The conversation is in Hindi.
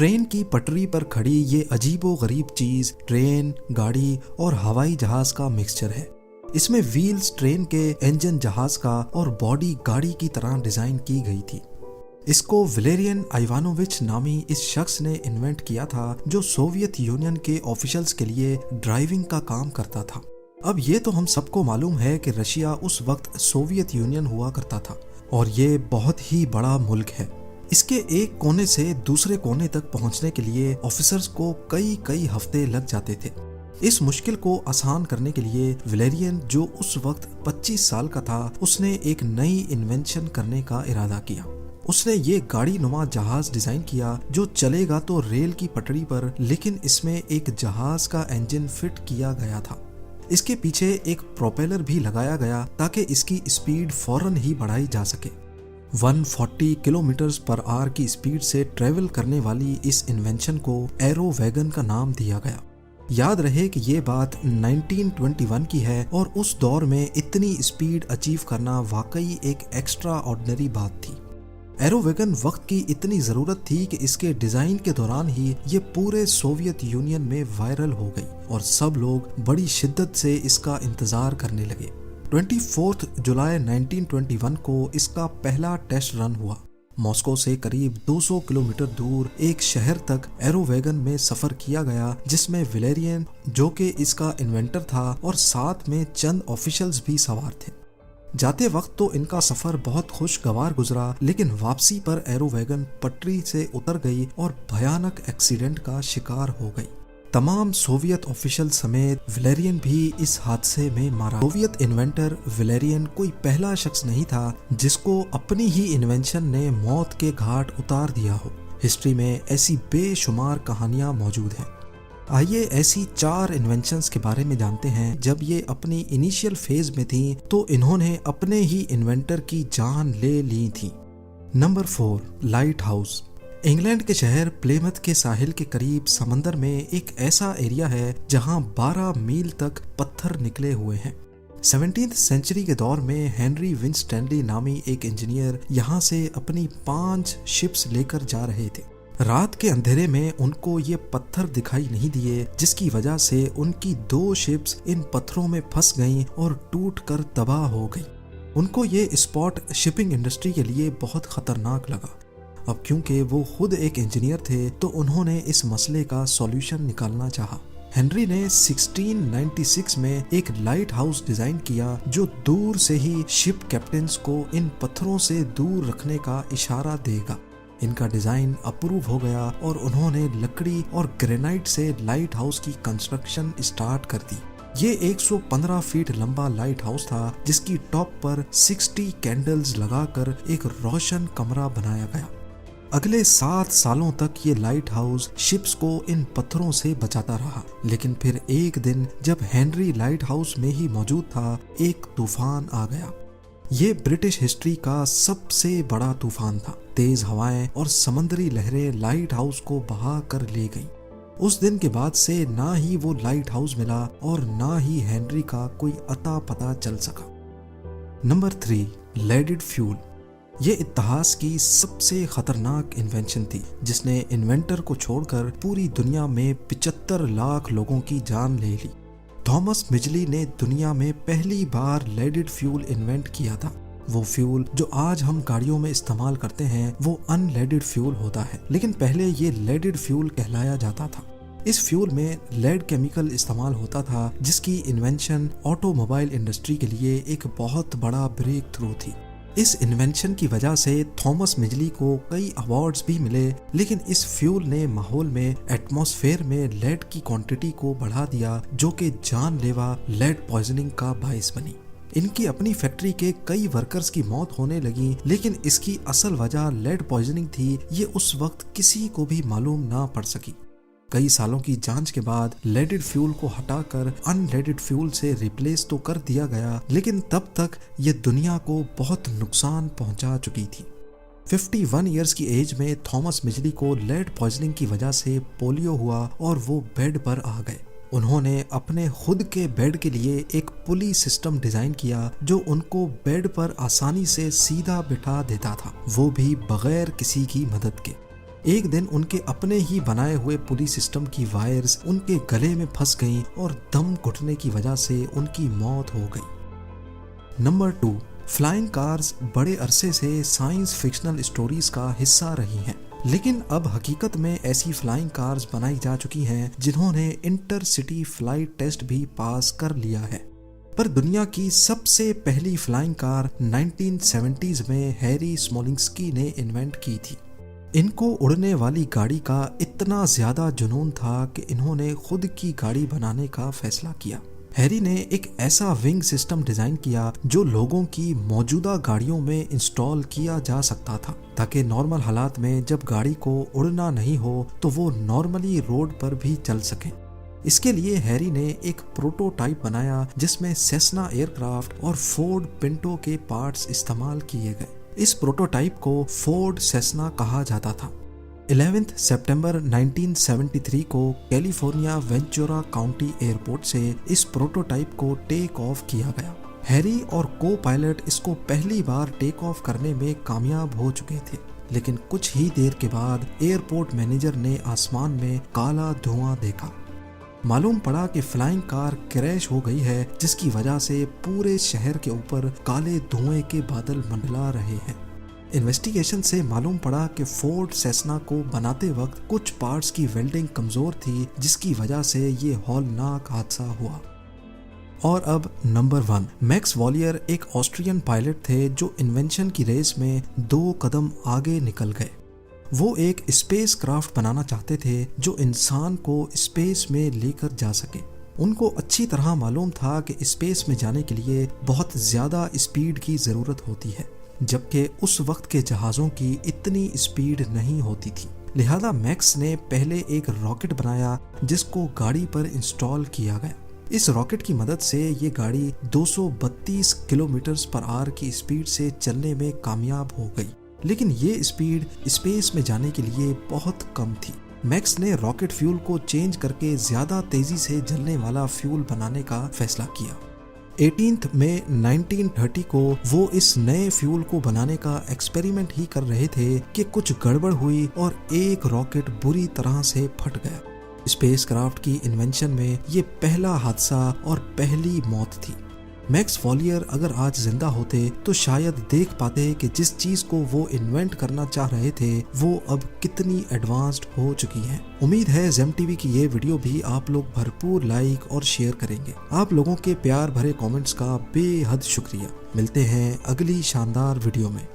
ट्रेन की पटरी पर खड़ी ये अजीबोगरीब चीज ट्रेन, गाड़ी और हवाई जहाज का मिक्सचर है। इसमें व्हील्स ट्रेन के, इंजन जहाज का और बॉडी गाड़ी की तरह डिजाइन की गई थी। इसको वलेरियन इवानोविच नामी इस शख्स ने इन्वेंट किया था, जो सोवियत यूनियन के ऑफिशियल्स के लिए ड्राइविंग का काम करता था। अब ये तो हम सबको मालूम है कि रशिया उस वक्त सोवियत यूनियन हुआ करता था और ये बहुत ही बड़ा मुल्क है। इसके एक कोने से दूसरे कोने तक पहुंचने के लिए ऑफिसर्स को कई हफ्ते लग जाते थे। इस मुश्किल को आसान करने के लिए वलेरियन, जो उस वक्त 25 साल का था, उसने एक नई इन्वेंशन करने का इरादा किया। उसने ये गाड़ी नुमा जहाज डिजाइन किया जो चलेगा तो रेल की पटरी पर, लेकिन इसमें एक जहाज का इंजन फिट किया गया था। इसके पीछे एक प्रोपेलर भी लगाया गया ताकि इसकी स्पीड फौरन ही बढ़ाई जा सके। 140 किलोमीटर पर आवर की स्पीड से ट्रेवल करने वाली इस इन्वेंशन को एरो वैगन का नाम दिया गया। याद रहे कि ये बात 1921 की है और उस दौर में इतनी स्पीड अचीव करना वाकई एक एक्स्ट्रा ऑर्डिनरी बात थी। एरो वैगन वक्त की इतनी जरूरत थी कि इसके डिजाइन के दौरान ही ये पूरे सोवियत यूनियन में वायरल हो गई और सब लोग बड़ी शिद्दत से इसका इंतजार करने लगे। 24 जुलाई 1921 को इसका पहला टेस्ट रन हुआ। मॉस्को से करीब 200 किलोमीटर दूर एक शहर तक एरो वैगन में सफर किया गया, जिसमें वलेरियन, जो कि इसका इन्वेंटर था, और साथ में चंद ऑफिशियल्स भी सवार थे। जाते वक्त तो इनका सफर बहुत खुशगवार गुजरा, लेकिन वापसी पर एरो वैगन पटरी से उतर गई और भयानक एक्सीडेंट का शिकार हो गई। तमाम सोवियत ऑफिशियल समेत वलेरियन भी इस हादसे में मारा। सोवियत इन्वेंटर वलेरियन कोई पहला शख्स नहीं था जिसको अपनी ही इन्वेंशन ने मौत के घाट उतार दिया हो। हिस्ट्री में ऐसी बेशुमार कहानियां मौजूद हैं। आइए ऐसी 4 इन्वेंशंस के बारे में जानते हैं। जब ये अपनी इनिशियल फेज में थी तो इन्होंने अपने ही इन्वेंटर की जान ले ली थी। Number 4, light house. इंग्लैंड के शहर प्लेमथ के साहिल के करीब समंदर में एक ऐसा एरिया है जहां 12 मील तक पत्थर निकले हुए हैं। 17वीं सेंचुरी के दौर में हेनरी विंस्टैनली नामी एक इंजीनियर यहां से अपनी 5 शिप्स लेकर जा रहे थे। रात के अंधेरे में उनको ये पत्थर दिखाई नहीं दिए, जिसकी वजह से उनकी 2 शिप्स इन पत्थरों में फंस गईं और टूटकर तबाह हो गई। उनको ये स्पॉट शिपिंग इंडस्ट्री के लिए बहुत खतरनाक लगा। अब क्योंकि वो खुद एक इंजीनियर थे तो उन्होंने इस मसले का सॉल्यूशन निकालना चाहा। हेनरी ने 1696 में एक लाइट हाउस डिजाइन किया जो दूर से ही शिप कैप्टन्स को इन पत्थरों से दूर रखने का इशारा देगा। इनका डिजाइन अप्रूव हो गया और उन्होंने लकड़ी और ग्रेनाइट से लाइट हाउस की कंस्ट्रक्शन स्टार्ट कर दी। ये 115 फीट लंबा लाइट हाउस था, जिसकी टॉप पर 60 कैंडल्स लगाकर एक रोशन कमरा बनाया गया। अगले 7 सालों तक ये लाइट हाउस शिप्स को इन पत्थरों से बचाता रहा, लेकिन फिर एक दिन जब हेनरी लाइट हाउस में ही मौजूद था, एक तूफान आ गया। ये ब्रिटिश हिस्ट्री का सबसे बड़ा तूफान था। तेज हवाएं और समुद्री लहरें लाइट हाउस को बहा कर ले गईं। उस दिन के बाद से ना ही वो लाइट हाउस मिला और ना ही हेनरी का कोई अता पता चल सका। Number 3, leaded fuel. ये इतिहास की सबसे खतरनाक इन्वेंशन थी, जिसने इन्वेंटर को छोड़कर पूरी दुनिया में 75 लाख लोगों की जान ले ली। थॉमस मिजली ने दुनिया में पहली बार लेडेड फ्यूल इन्वेंट किया था। वो फ्यूल जो आज हम गाड़ियों में इस्तेमाल करते हैं वो अनलेडेड फ्यूल होता है, लेकिन पहले ये लेडेड फ्यूल कहलाया जाता था। इस फ्यूल में लेड केमिकल इस्तेमाल होता था, जिसकी इन्वेंशन ऑटोमोबाइल इंडस्ट्री के लिए एक बहुत बड़ा ब्रेक थ्रू थी। इस इन्वेंशन की वजह से थॉमस मिजली को कई अवार्ड्स भी मिले, लेकिन इस फ्यूल ने माहौल में, एटमॉस्फेयर में लेड की क्वांटिटी को बढ़ा दिया, जो कि जानलेवा लेड पॉइजनिंग का बायस बनी। इनकी अपनी फैक्ट्री के कई वर्कर्स की मौत होने लगी, लेकिन इसकी असल वजह लेड पॉइजनिंग थी, ये उस वक्त किसी को भी मालूम ना पड़ सकी। कई सालों की जांच के बाद लेडेड फ्यूल को हटाकर अनलेडेड फ्यूल से रिप्लेस तो कर दिया गया, लेकिन तब तक ये दुनिया को बहुत नुकसान पहुंचा चुकी थी। 51 इयर्स की एज में थॉमस मिजली को लेड पॉइजनिंग की वजह से पोलियो हुआ और वो बेड पर आ गए। उन्होंने अपने खुद के बेड के लिए एक पुली सिस्टम डिजाइन किया जो उनको बेड पर आसानी से सीधा बिठा देता था, वो भी बगैर किसी की मदद के। एक दिन उनके अपने ही बनाए हुए पुली सिस्टम की वायर्स उनके गले में फंस गईं और दम घुटने की वजह से उनकी मौत हो गई। नंबर 2, फ्लाइंग कार्स बड़े अरसे से साइंस फिक्शनल स्टोरीज का हिस्सा रही हैं, लेकिन अब हकीकत में ऐसी फ्लाइंग कार्स बनाई जा चुकी हैं जिन्होंने इंटरसिटी फ्लाइट टेस्ट भी पास कर लिया है। पर दुनिया की सबसे पहली फ्लाइंग कार 1970s में हैरी स्मोलिंस्की ने इन्वेंट की थी। इनको उड़ने वाली गाड़ी का इतना ज्यादा जुनून था कि इन्होंने खुद की गाड़ी बनाने का फैसला किया। हैरी ने एक ऐसा विंग सिस्टम डिजाइन किया जो लोगों की मौजूदा गाड़ियों में इंस्टॉल किया जा सकता था, ताकि नॉर्मल हालात में जब गाड़ी को उड़ना नहीं हो तो वो नॉर्मली रोड पर भी चल सके। इसके लिए हैरी ने एक प्रोटोटाइप बनाया जिसमें सेस्ना एयरक्राफ्ट और फोर्ड पिंटो के पार्ट्स इस्तेमाल किए गए। इस प्रोटोटाइप को फोर्ड सेस्ना कहा जाता था। 11 सितंबर 1973 को कैलिफोर्निया वेंचुरा काउंटी एयरपोर्ट से इस प्रोटोटाइप को टेक ऑफ किया गया। हैरी और को पायलट इसको पहली बार टेक ऑफ करने में कामयाब हो चुके थे, लेकिन कुछ ही देर के बाद एयरपोर्ट मैनेजर ने आसमान में काला धुआं देखा। मालूम पड़ा कि फ्लाइंग कार क्रैश हो गई है, जिसकी वजह से पूरे शहर के ऊपर काले धुएं के बादल मंडला रहे हैं। इन्वेस्टिगेशन से मालूम पड़ा कि फोर्ड सेस्ना को बनाते वक्त कुछ पार्ट्स की वेल्डिंग कमजोर थी, जिसकी वजह से ये हौलनाक हादसा हुआ। और अब नंबर 1, मैक्स वॉलियर एक ऑस्ट्रियन पायलट थे जो इन्वेंशन की रेस में 2 कदम आगे निकल गए। वो एक स्पेस क्राफ्ट बनाना चाहते थे जो इंसान को स्पेस में लेकर जा सके। उनको अच्छी तरह मालूम था कि स्पेस में जाने के लिए बहुत ज्यादा स्पीड की जरूरत होती है, जबकि उस वक्त के जहाजों की इतनी स्पीड नहीं होती थी। लिहाजा मैक्स ने पहले एक रॉकेट बनाया जिसको गाड़ी पर इंस्टॉल किया गया। इस रॉकेट की मदद से ये गाड़ी 232 किलोमीटर/आवर की स्पीड से चलने में कामयाब हो गई, लेकिन ये स्पीड स्पेस में जाने के लिए बहुत कम थी। मैक्स ने रॉकेट फ्यूल को चेंज करके ज्यादा तेजी से जलने वाला फ्यूल बनाने का फैसला किया। 18 मई 1930 को वो इस नए फ्यूल को बनाने का एक्सपेरिमेंट ही कर रहे थे कि कुछ गड़बड़ हुई और एक रॉकेट बुरी तरह से फट गया। स्पेसक्राफ्ट की इन्वेंशन में ये पहला हादसा और पहली मौत थी। मैक्स वॉलियर अगर आज जिंदा होते तो शायद देख पाते कि जिस चीज को वो इन्वेंट करना चाह रहे थे वो अब कितनी एडवांस्ड हो चुकी है। उम्मीद है जेम टीवी की ये वीडियो भी आप लोग भरपूर लाइक और शेयर करेंगे। आप लोगों के प्यार भरे कमेंट्स का बेहद शुक्रिया। मिलते हैं अगली शानदार वीडियो में।